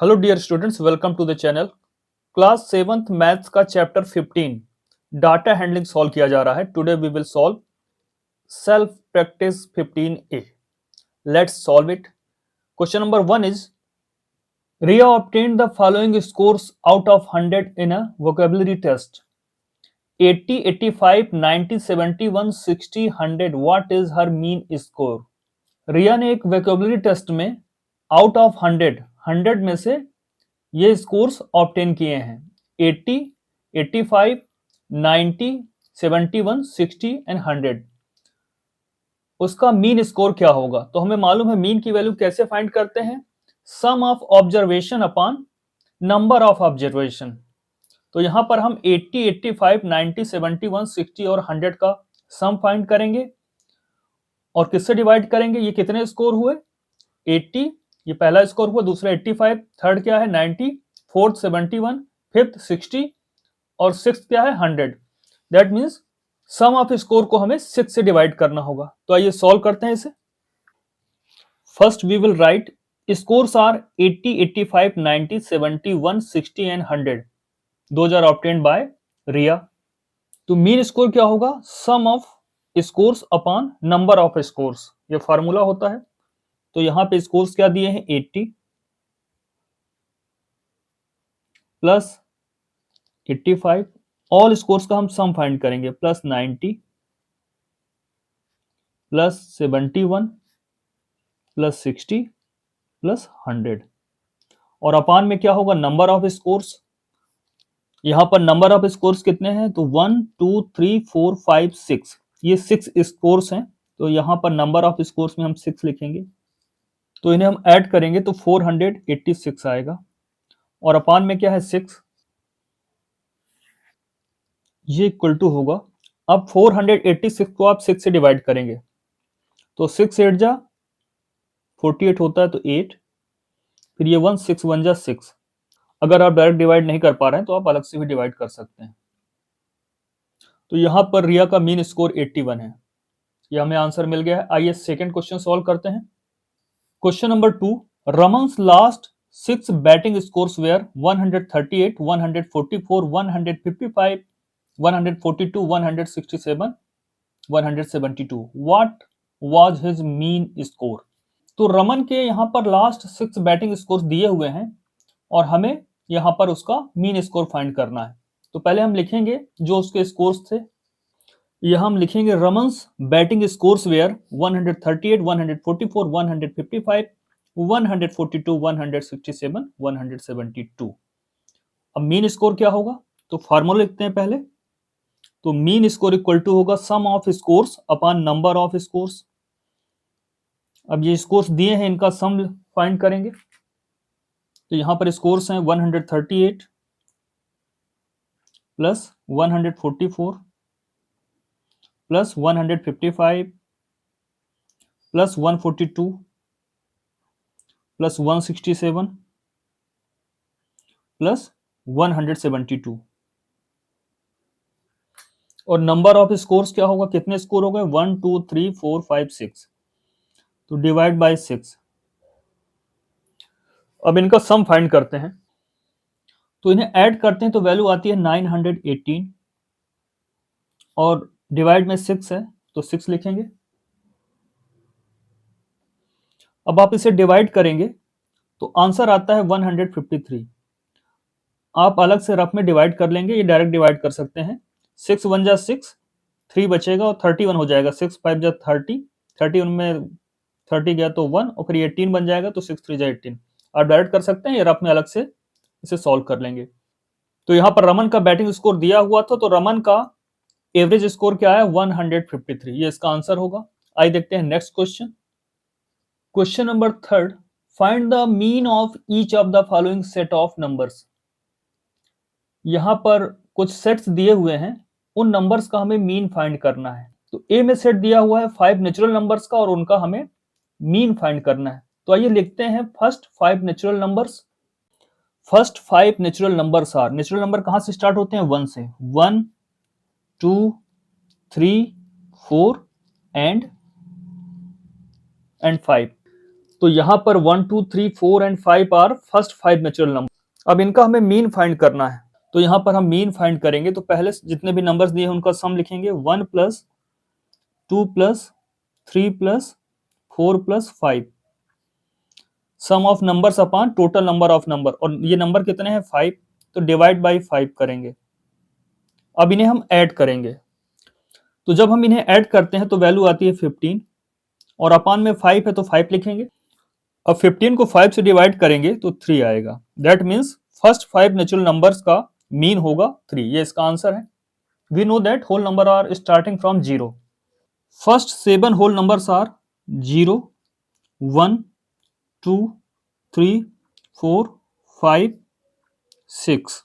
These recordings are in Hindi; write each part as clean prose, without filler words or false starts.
Hello dear students, welcome to the channel. Class 7th maths का चैप्टर 15 डाटा हैंडलिंग सॉल्व किया जा रहा है। Today we will solve self practice 15A। Let's solve it. Question number 1 is Riya obtained the following scores out of 100 in a vocabulary test: 80, 85, 90, 71, 60, 100. What is her mean score? रिया ने एक वोकेबुलरी टेस्ट में आउट ऑफ 100 में से ये स्कोर्स ऑब्टेन किए हैं 80, 85, 90, 71, 60 एंड 100। उसका मीन स्कोर क्या होगा? तो हमें मालूम है मीन की वैल्यू कैसे फाइंड करते हैं, sum of observation upon number of observation. तो यहां पर हम 80, 85, 90, 71, 60 और 100 का सम फाइंड करेंगे और किससे डिवाइड करेंगे? ये कितने स्कोर हुए? 80 ये पहला स्कोर हुआ, दूसरा 85, थर्ड क्या है 90, फोर्थ 71, फिफ्थ 60 और सिक्स्थ क्या है 100। That means sum of score को हमें 6 से डिवाइड करना होगा। तो आइए सॉल्व करते हैं इसे। First we will write scores are 80, 85, 90, 71, 60 and 100। Those are obtained by Riya. तो मीन स्कोर क्या होगा? Sum of scores upon number of scores, ये फार्मूला होता है। तो यहां पे स्कोर्स क्या दिए हैं? 80 प्लस 85, ऑल स्कोर्स का हम सम फाइंड करेंगे, प्लस 90 प्लस 71 प्लस 60 प्लस 100। और अपान में क्या होगा? Number of scores. यहां पर नंबर ऑफ स्कोर्स कितने हैं? तो 1 2 3 4 5 6, ये 6 स्कोर्स हैं। तो यहां पर नंबर ऑफ स्कोर्स में हम 6 लिखेंगे। तो इन्हें हम ऐड करेंगे तो 486 आएगा। और अपान में क्या है? 6, ये इक्वल टू होगा। अब 486 को आप 6 से डिवाइड करेंगे तो 6 8 जा 48 होता है, तो 8, फिर ये 1 6 1 जा 6। अगर आप डायरेक्ट डिवाइड नहीं कर पा रहे हैं तो आप अलग से भी डिवाइड कर सकते हैं। तो यहां पर रिया का मीन स्कोर 81 है। ये हमें आंसर मिल गया है। आइए सेकंड क्वेश्चन सॉल्व करते हैं। Question number 2, Raman's last 6 batting scores were 138, 144, 155, 142, 167, 172। What was his mean score? तो रमन के यहाँ पर लास्ट 6 बैटिंग स्कोर दिए हुए हैं और हमें यहाँ पर उसका मीन स्कोर फाइंड करना है। तो पहले हम लिखेंगे जो उसके स्कोर्स थे। यहाँ हम लिखेंगे रमन्स बैटिंग स्कोर्स वेयर 138, 144, 155, 142, 167, 172। अब मीन स्कोर क्या होगा? तो फार्मूला लिखते हैं पहले। तो मीन स्कोर इक्वल टू होगा sum of scores upon number of scores. अब ये स्कोर्स दिए हैं, इनका सम फाइंड करेंगे। तो यहां पर स्कोर्स हैं 138 plus 144 plus 155 plus 142 plus 167 plus 172। और नंबर ऑफ स्कोर्स क्या होगा? कितने स्कोर हो गए? 1 2 3 4 5 6। तो डिवाइड बाय 6। अब इनका सम फाइंड करते हैं। तो इन्हें ऐड करते हैं तो वैल्यू आती है 918 और डिवाइड में 6 है तो 6 लिखेंगे। अब आप इसे डिवाइड करेंगे तो आंसर आता है 153। आप अलग से रफ में डिवाइड कर लेंगे, ये डायरेक्ट डिवाइड कर सकते हैं। 6 1 जा 6, 3 बचेगा और 31 हो जाएगा। 6 5 जा 30, 31 में 30 गया तो 1 और फिर 18 बन जाएगा, तो 6 3 जा 18। आप डायरेक्ट कर सकते हैं, ये रफ में अलग से इसे सॉल्व कर लेंगे। तो यहाँ पर रमन का बैटिंग स्कोर दिया हुआ था, तो रमन का एवरेज स्कोर क्या है? 153। ये इसका आंसर होगा। आइए देखते हैं next question. Question number 3, find the mean of each of the following set of numbers. यहां पर कुछ सेट्स दिए हुए हैं, उन नंबर्स का हमें मीन फाइंड करना है। तो ए में सेट दिया हुआ है 5 नेचुरल नंबर्स का और उनका हमें मीन फाइंड करना है। तो आइए लिखते हैं first 5 natural numbers. First 5 natural numbers are, natural number कहां से स्टार्ट होते हैं? 1 से। 1 2 3 4 एंड 5। तो यहाँ पर 1 2 3 4 and 5 are first 5 natural number. अब इनका हमें मीन फाइंड करना है, तो यहाँ पर हम मीन फाइंड करेंगे। तो पहले जितने भी नंबर्स दिए हैं उनका सम लिखेंगे, 1 plus 2 plus 3 plus 4 plus 5, sum of numbers upon total number of number. और ये नंबर कितने हैं? 5, तो डिवाइड बाई 5 करेंगे। अब इन्हें हम ऐड करेंगे, तो जब हम इन्हें ऐड करते हैं तो वैल्यू आती है 15, और अपॉन में 5 है तो 5 लिखेंगे। अब 15 को 5 से डिवाइड करेंगे तो 3 आएगा। That means first 5 natural numbers का मीन होगा 3। ये इसका आंसर है। We know that whole number are starting from 0। First 7 whole numbers are 0 1 2 3 4 5 6,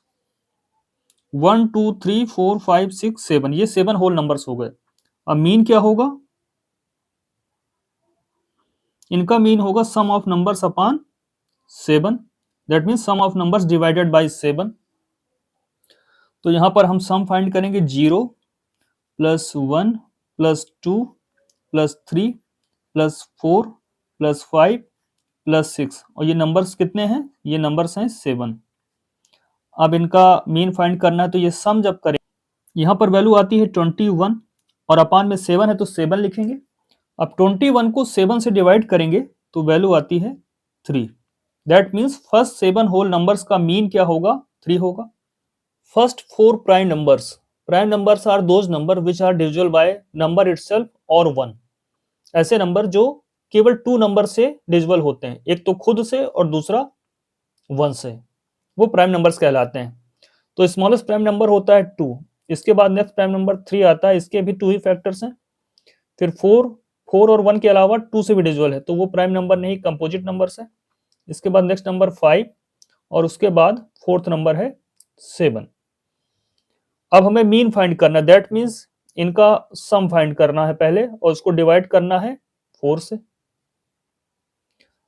1 2 3 4 5 6 7, ये 7 होल नंबर्स हो गए। अब मीन क्या होगा? इनका मीन होगा sum of numbers upon 7, that means sum of numbers divided by 7। तो यहां पर हम सम फाइंड करेंगे, 0 plus 1 plus 2 plus 3 plus 4 plus 5 plus 6, और ये नंबर्स कितने हैं? ये नंबर्स हैं 7। अब इनका मीन फाइंड करना है, तो ये सम जब करें, यहाँ पर वैल्यू आती है 21, और अपान में 7 है तो 7 लिखेंगे। अब 21 को 7 से डिवाइड करेंगे तो वैल्यू आती है 3। That means first 7 whole numbers का मीन क्या होगा? 3 होगा। First 4 prime numbers are those number which are divisible by number itself और 1। ऐसे नंबर जो केवल 2 नंबर से डिविजिबल होते हैं, एक तो खुद से और दूसरा 1 से, वो प्राइम नंबर्स कहलाते हैं। तो स्मॉलेस्ट प्राइम नंबर होता है 2, इसके बाद नेक्स्ट प्राइम नंबर 3 आता है, इसके भी 2 ही फैक्टर्स हैं। फिर 4 और 1 के अलावा 2 से भी डिविजिबल है, तो वो प्राइम नंबर नहीं, कंपोजिट नंबर्स है। इसके बाद नेक्स्ट नंबर 5, और उसके बाद फोर्थ नंबर है 7। अब हमें मीन फाइंड करना है, दैट मीन्स इनका सम फाइंड करना है पहले, और उसको डिवाइड करना है 4 से।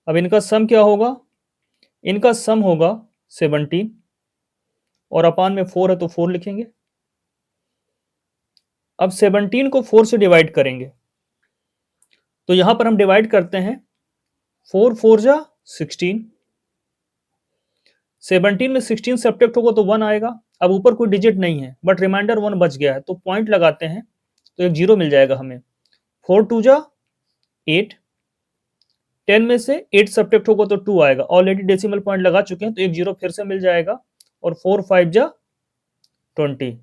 अब इनका सम क्या होगा? इनका सम होगा 17, और अपान में 4 है तो 4 लिखेंगे। अब 17 को 4 से डिवाइड करेंगे, तो यहां पर हम डिवाइड करते हैं, 4 4 जा 16, 17 में 16 सब्ट्रैक्ट होगा तो 1 आएगा। अब ऊपर कोई डिजिट नहीं है, बट रिमाइंडर 1 बच गया है, तो पॉइंट लगाते हैं तो एक 0 मिल जाएगा हमें। 4 2 जा 8, 10 में से 8 सब्ट्रैक्ट होगा तो 2 आएगा। ऑलरेडी डेसिमल पॉइंट लगा चुके हैं, तो एक 0 फिर से मिल जाएगा। और 4 5 जा 20,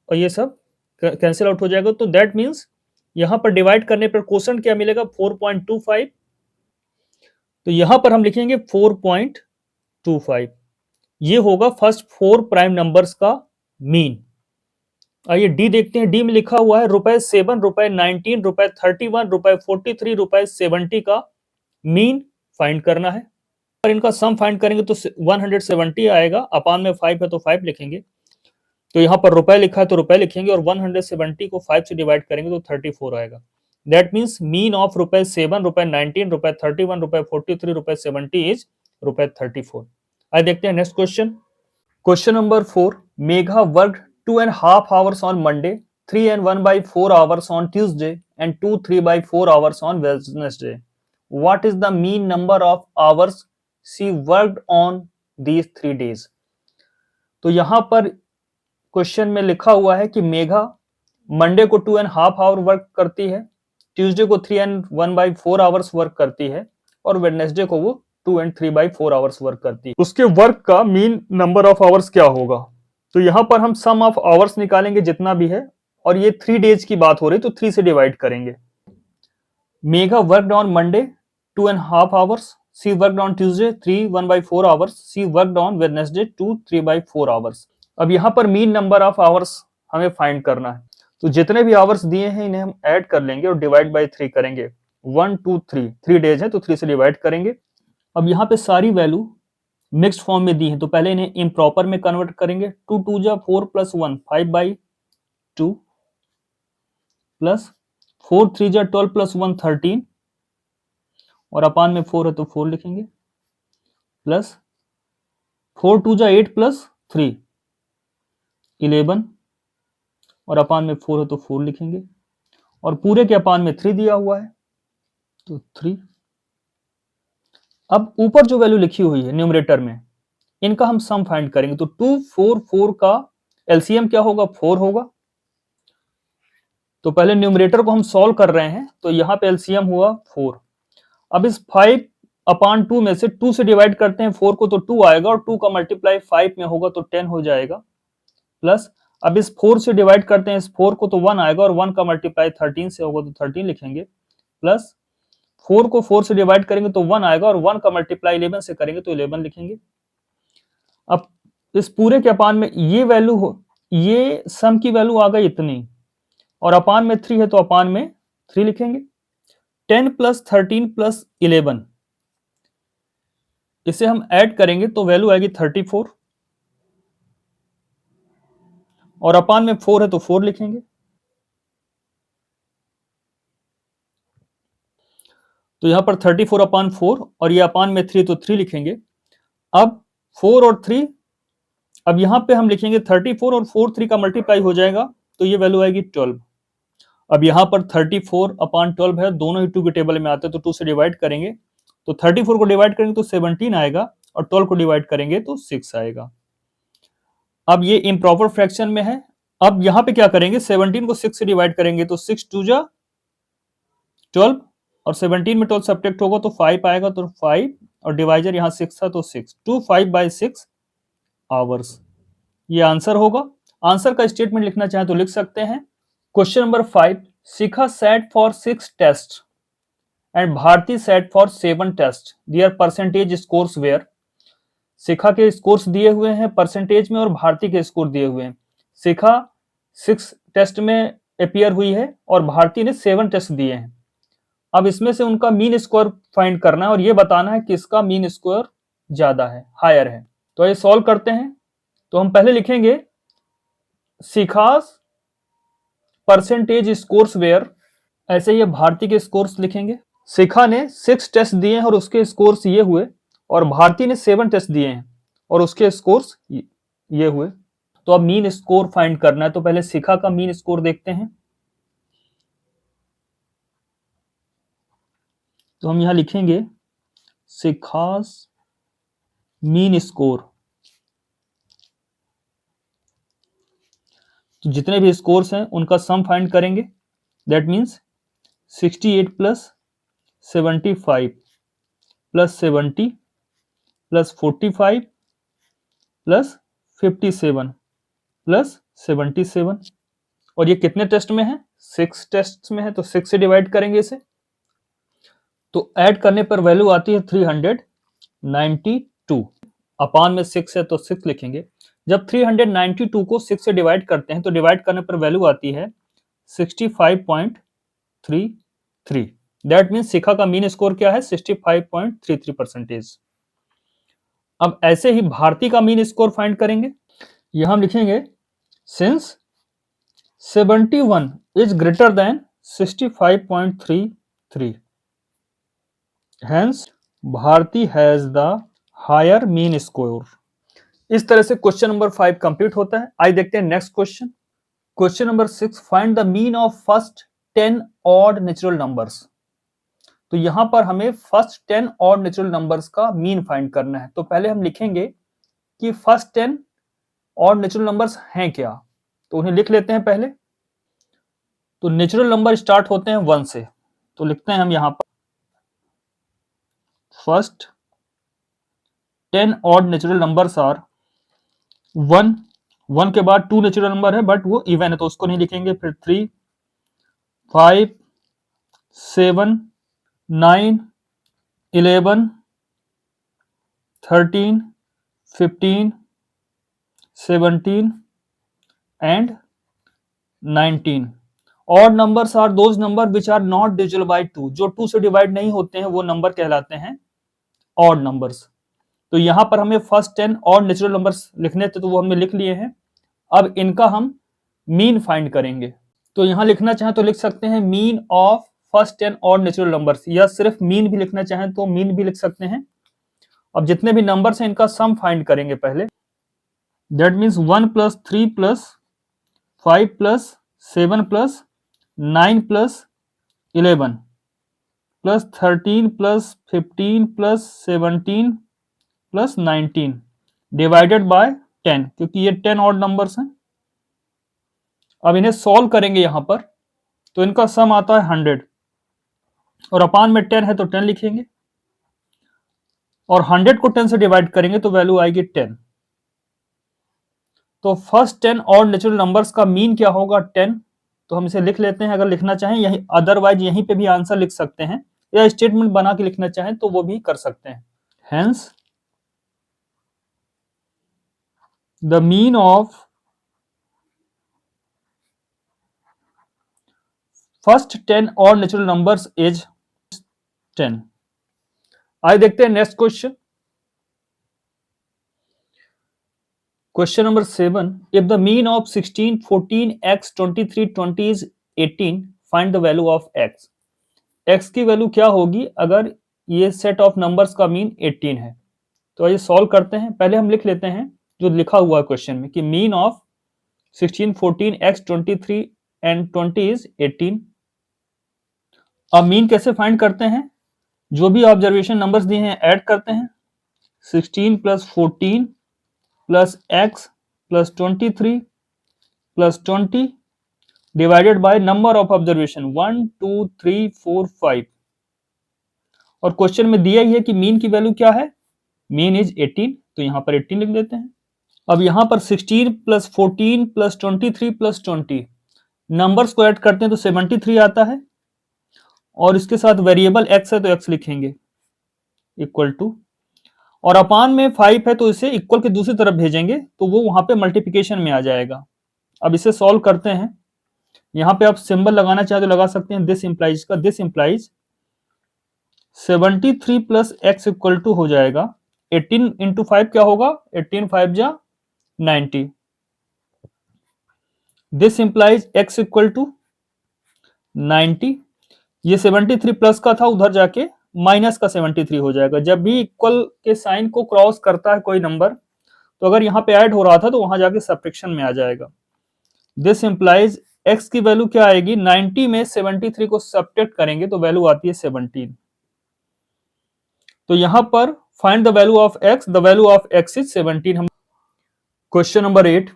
और ये सब कैंसिल आउट हो जाएगा। तो दैट मीन्स यहां पर डिवाइड करने पर क्वोशंट क्या मिलेगा? 4.25। तो यहां पर हम लिखेंगे 4.25। ये होगा फर्स्ट 4 प्राइम नंबर्स का मीन। आइए डी देखते हैं। डी में लिखा हुआ है ₹7, ₹19, ₹31, ₹43, ₹70 का मीन फाइंड करना है। और इनका सम फाइंड करेंगे तो 170 आएगा। अपान में 5 है तो 5 लिखेंगे। तो यहाँ पर रुपए लिखा है तो रुपए लिखेंगे, और 170 को 5 से डिवाइड करेंगे तो 34 आएगा। That means mean of ₹7, ₹19, ₹31, ₹43, ₹70 is ₹34। आइए देखते हैं next question. Question number 4, Megha worked 2.5 hours on Monday, 3 and 1/4 hours on Tuesday, and 2 3/4 hours on Wednesday. What is the mean number of hours she worked on these 3 days? तो यहां पर क्वेश्चन में लिखा हुआ है कि मेघा मंडे को 2.5 hour वर्क करती है, ट्यूसडे को 3 and 1/4 hours वर्क करती है, और वेडनेसडे को वो 2 and 3/4 hours वर्क करती है। उसके वर्क का मीन नंबर ऑफ आवर्स क्या होगा? तो यहां पर हम सम ऑफ आवर्स निकालेंगे जितना भी है, और ये 3 डेज की बात हो रही तो 3 से डिवाइड करेंगे। Megha worked on Monday 2.5 hours, she worked on Tuesday 3 1/4 hours, she worked on Wednesday 2 3/4 hours। अब यहां पर मीन नंबर ऑफ आवर्स हमें फाइंड करना है, तो जितने भी आवर्स दिए हैं इन्हें हम ऐड कर लेंगे और डिवाइड बाय 3 करेंगे। 1 2 3, 3 डेज है तो 3 से डिवाइड करेंगे। अब यहाँ पे सारी वैल्यू मिक्स्ड फॉर्म में दी है, तो पहले इन्हें इम्प्रॉपर में कन्वर्ट करेंगे। 2 2 जा 4 + 1 5/2, प्लस 4 3 जा 12 + 1 13, और अपान में 4 है तो 4 लिखेंगे, प्लस 4 2 जा 8 + 3 11, और अपान में 4 है तो 4 लिखेंगे, और पूरे के अपान में 3 दिया हुआ है तो 3। अब ऊपर जो वैल्यू लिखी हुई है न्यूमरेटर में, इनका हम सम फाइंड करेंगे। तो 2 4 4 का एलसीएम क्या होगा? 4 होगा। तो पहले न्यूमरेटर को हम सॉल्व कर रहे हैं, तो यहां पे एलसीएम हुआ 4। अब इस 5/2 में से 2 से डिवाइड करते हैं 4 को, तो 2 आएगा, और 2 का मल्टीप्लाई 5 में होगा तो 10 हो जाएगा। प्लस अब इस 4 से डिवाइड करते हैं इस 4 को, तो 1 आएगा, और 1 का मल्टीप्लाई 13 से होगा तो 13 लिखेंगे। प्लस 4 को 4 से डिवाइड करेंगे तो 1 आएगा, और 1 का मल्टीप्लाई 11 से करेंगे तो 11 लिखेंगे। अब इस पूरे के अपान में ये वैल्यू हो, ये सम की वैल्यू आ गई इतनी, और अपान में 3 है तो अपान में 3 लिखेंगे। 10 प्लस 13 प्लस 11, इसे हम ऐड करेंगे तो वैल्यू आएगी 34, और अपान में 4 है तो 4 लिखेंगे। तो यहां पर 34/4, और ये अपान में 3 तो 3 लिखेंगे। अब 4 और 3, अब यहां पे हम लिखेंगे 34, और 4 3 का मल्टीप्लाई हो जाएगा तो ये वैल्यू आएगी 12। अब यहां पर 34/12 है, दोनों ही 2 के टेबल में आते हैं, तो 2 से डिवाइड करेंगे तो 34 को डिवाइड करेंगे तो 17 आएगा, और 12 को डिवाइड करेंगे तो 6 आएगा। अब ये इम्प्रॉपर फ्रैक्शन में है। अब यहां पे क्या करेंगे, 17 को 6 से डिवाइड करेंगे तो 6 2 जा 12, और 17 में 12 सब्ट्रैक्ट होगा तो 5 आएगा, तो 5, और डिवाइजर यहां 6 था तो 6, 2 5/6 आवर्स, ये आंसर होगा। आंसर का स्टेटमेंट लिखना चाहे तो लिख सकते हैं। Question number 5, Shikha set for 6 test and Bharti set for 7 test, their percentage scores were. Shikha के स्कोर्स दिए हुए हैं परसेंटेज में, और भारती के स्कोर दिए हुए हैं। शिखा 6 टेस्ट में अपीयर हुई है, और भारती ने 7 टेस्ट दिए हैं। अब इसमें से उनका मीन स्कोर फाइंड करना है, और ये बताना है कि इसका मीन स्कोर ज्यादा है, हायर है। तो ये सॉल्व करते हैं। तो हम पहले लिखेंगे शिखास परसेंटेज स्कोर्स वेयर, ऐसे ही भारती के स्कोर्स लिखेंगे। शिखा ने 6 टेस्ट दिए हैं और उसके स्कोर्स ये हुए, और भारती ने 7 टेस्ट दिए हैं और उसके स्कोर्स ये हुए। तो अब मीन स्कोर फाइंड करना है, तो पहले शिखा का मीन स्कोर देखते हैं। तो हम यहां लिखेंगे शिखास मीन स्कोर। तो जितने भी स्कोर्स हैं उनका सम फाइंड करेंगे। That means 68 plus 75 plus 70 plus 45 plus 57 plus 77, और ये कितने टेस्ट में है? 6 टेस्ट में है, तो 6 से डिवाइड करेंगे इसे, तो ऐड करने पर वैल्यू आती है 392। अपान में 6 है तो 6 लिखेंगे। जब 392 को 6 से डिवाइड करते हैं तो डिवाइड करने पर वैल्यू आती है 65.33। दैट मीन्स शिखा का मीन स्कोर क्या है? 65.33%। अब ऐसे ही भारती का मीन स्कोर फाइंड करेंगे। यहां हम लिखेंगे since 71 is greater than 65.33, hence Bharti has the higher mean score. इस तरह से क्वेश्चन नंबर 5 कंप्लीट होता है। आइए देखते हैं next question. Question number 6, find the mean of first 10 odd natural numbers. तो यहां पर हमें फर्स्ट 10 ऑड नेचुरल नंबर्स का मीन फाइंड करना है। तो पहले हम लिखेंगे कि फर्स्ट 10 ऑड नेचुरल नंबर्स हैं क्या, तो उन्हें लिख लेते हैं पहले। तो नेचुरल नंबर स्टार्ट होते हैं 1 से, तो लिखते हैं हम यहां पर first 10 odd natural numbers are 1, 1 के बाद 2 नेचुरल नंबर है बट वो इवन है तो उसको नहीं लिखेंगे। फिर 3 5 7 9 11 13 15 17 and 19। Odd numbers are those number which are not divisible by 2, जो 2 से डिवाइड नहीं होते हैं वो नंबर कहलाते हैं ऑड नंबर्स। तो यहां पर हमें फर्स्ट 10 ऑड नेचुरल नंबर्स लिखने थे तो वो हमने लिख लिए हैं। अब इनका हम मीन फाइंड करेंगे। तो यहां लिखना चाहें तो लिख सकते हैं mean of first 10 odd natural numbers, या सिर्फ मीन भी लिखना चाहें तो मीन भी लिख सकते हैं। अब जितने भी नंबर्स हैं इनका सम फाइंड करेंगे पहले। That means 1 plus 3 plus 5 plus 7 plus 9 plus 11 plus 13 plus 15 plus 17 plus 19 divided by 10, क्योंकि ये 10 ऑड नंबर्स हैं। अब इन्हें सॉल्व करेंगे यहां पर, तो इनका सम आता है 100 और अपान में 10 है तो 10 लिखेंगे, और 100 को 10 से डिवाइड करेंगे तो वैल्यू आएगी 10। तो फर्स्ट 10 ऑड नेचुरल नंबर्स का मीन क्या होगा? 10। तो हम इसे लिख लेते हैं, अगर लिखना चाहें यही, अदरवाइज यहीं पे भी आंसर लिख सकते हैं, या स्टेटमेंट बना के लिखना चाहें तो वो भी कर सकते हैं। Hence the mean of first 10 odd natural numbers is 10। आइए देखते हैं next question. Question number 7, if the mean of 16, 14, x, 23, 20 is 18, find the value of x। x की वैल्यू क्या होगी अगर ये सेट ऑफ नंबर्स का मीन 18 है? तो आइए सॉल्व करते हैं। पहले हम लिख लेते हैं जो लिखा हुआ है क्वेश्चन में कि mean of 16, 14, x, 23 and 20 is 18। अब मीन कैसे फाइंड करते हैं? जो भी ऑब्जर्वेशन नंबर्स दिए हैं ऐड करते हैं, 16 plus 14 plus x plus 23 plus 20 divided by number of observation 1 2 3 4 5, और क्वेश्चन में दिया ही है कि मीन की वैल्यू क्या है? मीन इज 18, तो यहां पर 18 लिख देते हैं। अब यहां पर 16 प्लस 14 प्लस 23 प्लस 20 नंबर्स को ऐड करते हैं तो 73 आता है, और इसके साथ वेरिएबल x है तो x लिखेंगे इक्वल टू, और अपान में 5 है तो इसे इक्वल के दूसरी तरफ भेजेंगे तो वो वहां पे मल्टीप्लिकेशन में आ जाएगा। अब इसे सॉल्व करते हैं। यहां पे आप सिंबल लगाना चाहे तो लगा सकते हैं, दिस इंप्लाइज का, this implies 73 plus x equal to हो जाएगा 18 इंटू 5 क्या होगा? 18 5 जा 90। This implies x equal to 90। ये 73 प्लस का था, उधर जाके माइनस का 73 हो जाएगा। जब भी इक्वल के साइन को क्रॉस करता है कोई नंबर, तो अगर यहाँ पे ऐड हो रहा था तो वहां जाके सब्ट्रैक्शन में आ जाएगा। दिस इंप्लाइज x की वैल्यू क्या आएगी? 90 में 73 को सब्ट्रैक्ट करेंगे तो वैल्यू आती है 17। तो यहां पर find the value of x, the value of x is 17। हम question number 8,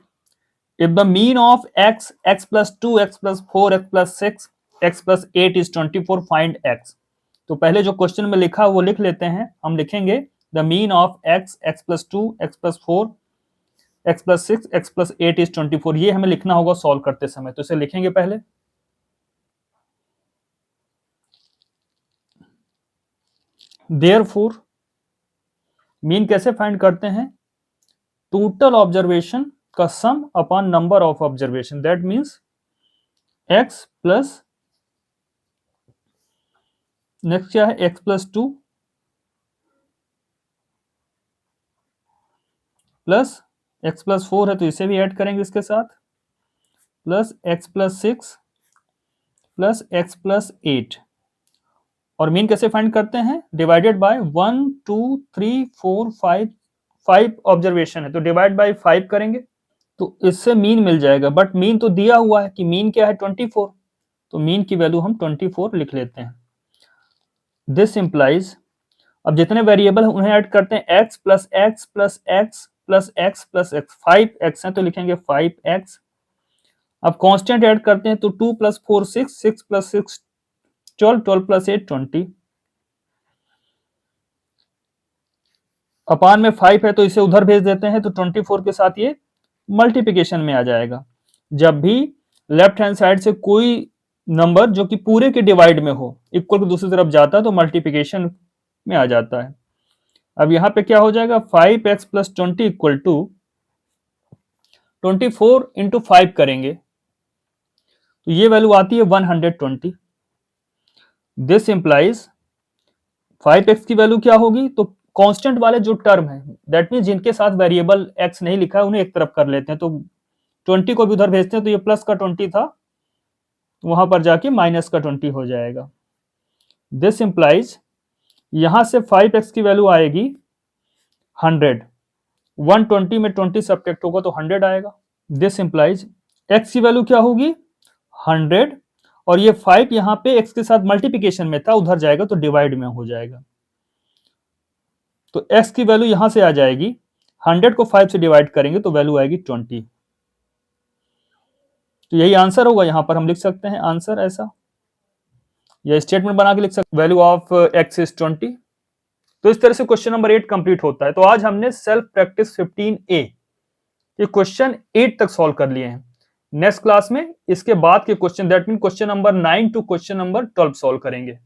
if the mean of x, x plus 2, x plus 4, x plus 6, x plus 8 is 24, find x। तो पहले जो क्वेश्चन में लिखा वो लिख लेते हैं। हम लिखेंगे the mean of x, x plus 2, x plus 4, x plus 6, x plus 8 is 24। ये हमें लिखना होगा सॉल्व करते समय, तो इसे लिखेंगे पहले। देयरफॉर मीन कैसे फाइंड करते हैं? टोटल ऑब्जर्वेशन का सम upon number of observation, that means x plus, next क्या है? x plus 2 plus x plus 4 है तो इसे भी ऐड करेंगे इसके साथ, plus x plus 6 plus x plus 8। और मीन कैसे फाइंड करते हैं? डिवाइडेड बाय 1 2 3 4 5, 5 ऑब्जर्वेशन है तो डिवाइड बाय 5 करेंगे तो इससे मीन मिल जाएगा। बट मीन तो दिया हुआ है कि मीन क्या है? 24, तो मीन की वैल्यू हम 24 लिख लेते हैं। दिस इंप्लाइज, अब जितने वेरिएबल है उन्हें ऐड करते हैं, x plus x plus x plus x plus x, 5x है तो लिखेंगे 5x। अब कांस्टेंट ऐड करते हैं तो 2 प्लस 4 6, 6 प्लस 6 12, 12 प्लस 8 20। अपान में 5 है तो इसे उधर भेज देते हैं तो 24 के साथ ये मल्टीप्लिकेशन में आ जाएगा। जब भी लेफ्ट हैंड साइड से कोई नंबर जो कि पूरे के डिवाइड में हो इक्वल को दूसरी तरफ जाता है तो मल्टीप्लिकेशन में आ जाता है। अब यहां पे क्या हो जाएगा? 5x plus 20 equal to 24 into 5 करेंगे तो ये वैल्यू आती है 120। दिस इंप्लाइज 5x की वैल्यू क्या होगी? तो कांस्टेंट वाले जो टर्म है, दैट मीन जिनके साथ वेरिएबल x नहीं लिखा है उन्हें एक तरफ कर लेते हैं, तो 20 को भी उधर भेजते हैं तो ये प्लस का 20 था, वहां पर जाके माइनस का 20 हो जाएगा। दिस इंप्लाइज यहां से 5x की वैल्यू आएगी 100, 120 में 20 सब्ट्रैक्ट होगा तो 100 आएगा। दिस इंप्लाइज x की वैल्यू क्या होगी? 100, और ये 5 यहाँ पे x के साथ मल्टीप्लिकेशन में था, उधर जाएगा तो डिवाइड में हो जाएगा। तो x की वैल्यू यहां से आ जाएगी, 100 को 5 से डिवाइड करेंगे तो वैल्यू आएगी 20। तो यही आंसर होगा, यहां पर हम लिख सकते हैं आंसर ऐसा, या स्टेटमेंट बना के लिख सकते, वैल्यू ऑफ x इज 20। तो इस तरह से क्वेश्चन नंबर 8 कंप्लीट होता है। तो आज हमने सेल्फ प्रैक्टिस 15A ये क्वेश्चन 8 तक सॉल्व कर लिए हैं। नेक्स्ट क्लास में इसके बाद के question, that mean question number 9 to question number 12 solve करेंगे।